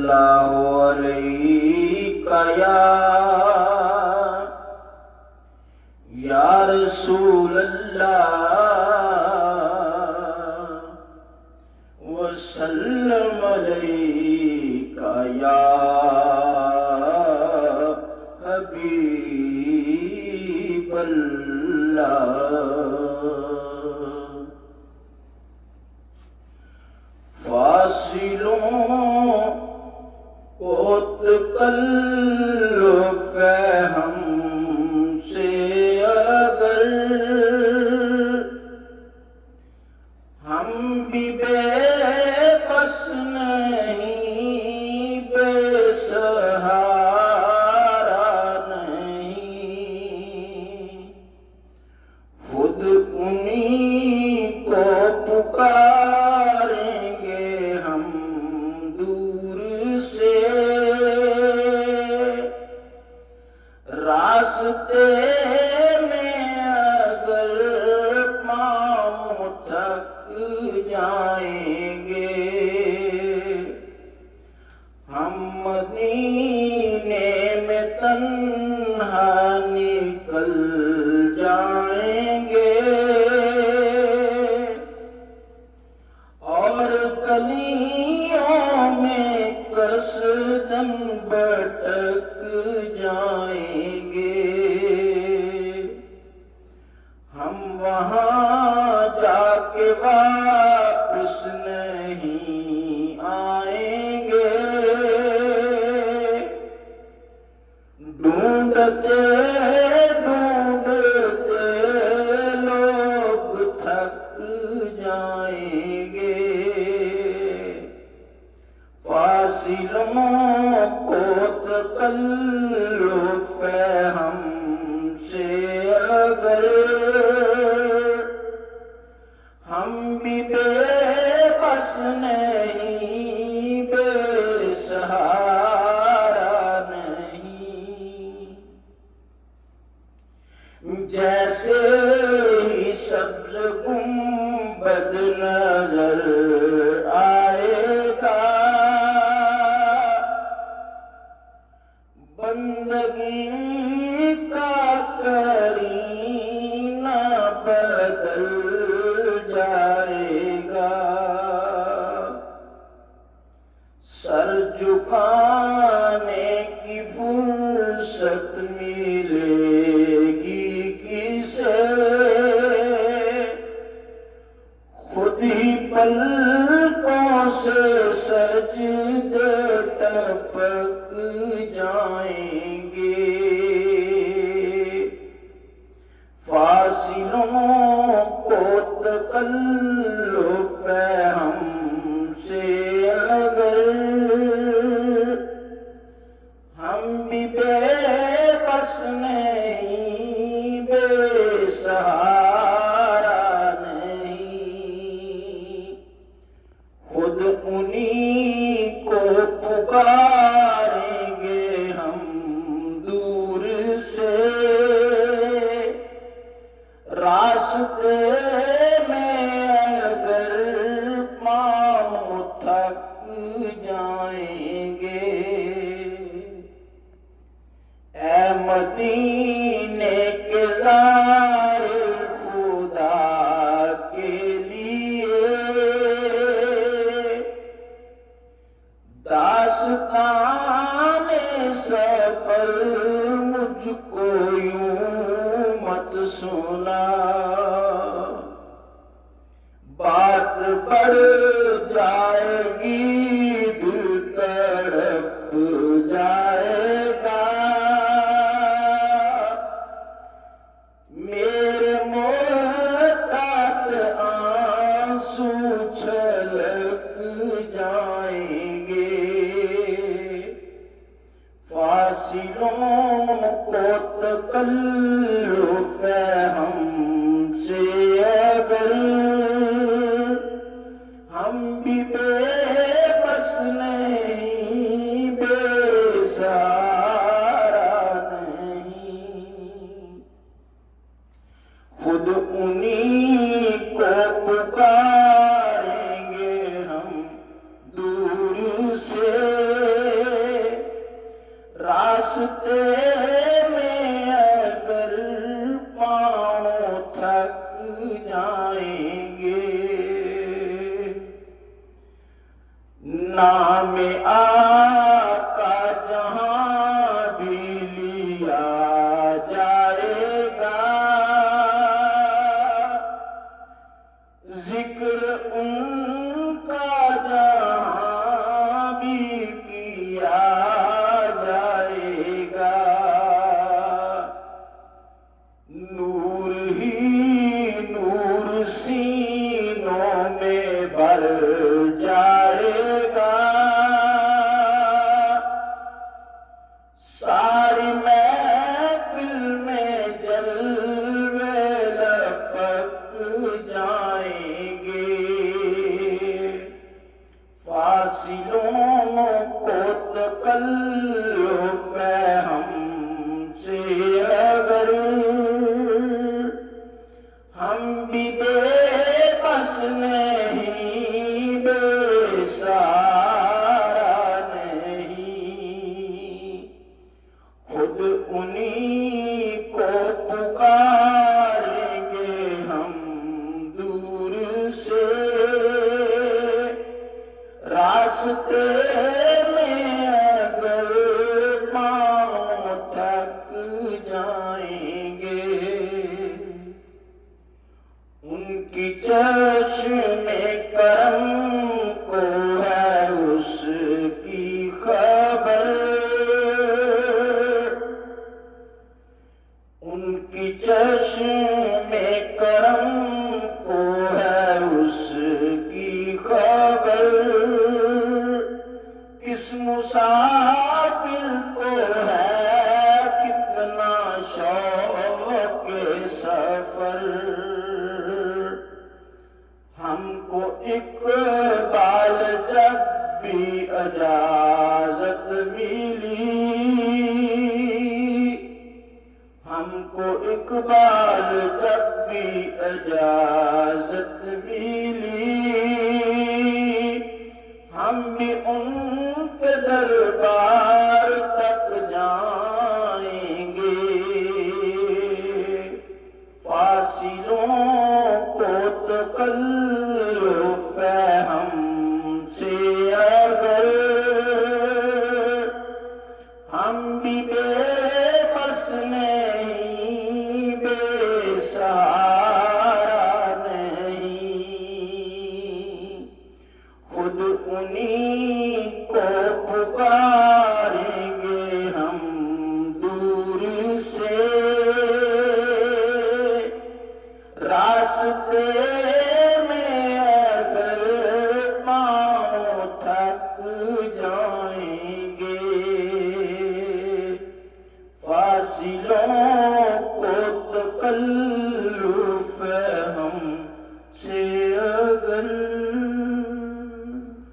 اللہ علیہ یا رسول اللہ وسلم علیک یا حبیب اللہ فاصلوں کو تکلف ہے ہم سے اگر ہم بھی بے بس نہیں بے سہارا نہیں خود انہی کو پکاریں گے ہم دور سے راستے میں اگر پاؤں تھک جائیں گے ہم مدینے میں تنہا نکل جائیں گے اور گلیوں میں قصداً بھٹک جائیں گے ہم وہاں جا کے واپس نہیں آئیں گے ڈھونڈتے ڈھونڈتے لوگ تھک جائیں گے فاصلوں کو تکلف ہے ہم سے اگر ہم بھی بے بس نہیں بے سہارا نہیں جیسے ہی سبز گنبد نظر آئے گا بندگی کا کرینہ بدل جائے گا سر جھکانے کی فرصت ملے گی کسے خود ہی پلکوں سے سجدے ٹپک جائیں گے فاصلوں کو تکلف ہے ہم سے اگر ہم بھی بے بس نہیں بے سہارا نہیں خود انہی کو پکاریں گے ہم دور سے راستے میں اگر پاؤں تھک جائیں گے اے مدینے کے زائر خدا کے لیے داستان سفر مجھ کو یوں مت سنا بات بڑھ جائے گی دل تڑپ جائے گا میرے محتاط آنسو چھلک جائیں گے فاصلوں کو تکلف ہے ہم سے اگر ہم بھی بے بس نہیں بے سہارا نہیں خود انہی کو پکاریں گے ہم دور سے راستے میں اگر پاؤں تھک جائیں گے، نام آقا جہاں بھی لیا جائے گا، ذکر ان کا جہاں بھی کیا جائے گا، نور ہی نور سینوں میں بھر جائے گا، ساری محفل میں جلوے لپک جائیں گے، فاصلوں کو تکلف ہے ہم سے اگر، ہم بھی بے بس نہیں، بے سہارا نہیں، خود انہی کو پکاریں گے ہم دور سے، راستے میں اگر پاؤں تھک جائیں گے، ان کی چشم کرم کو ہے اس کی خبر، ان کی چشم کرم کو ہے اس کی خبر، کس مسافر کو ہے کتنا شوق سفر، ہم کو اقبال جب بھی اجازت ملی، ہم کو اقبال جب بھی اجازت ملی، ہم بھی ان کے دربار تک جائیں گے، فاصلوں کو تکلف ہے ہم سے اگر، ہم بھی بے بس نہیں، بے سہارا نہیں، خود انہی کو پکاریں گے ہم دور سے، راستے میں اگر پاؤں تھک جائیں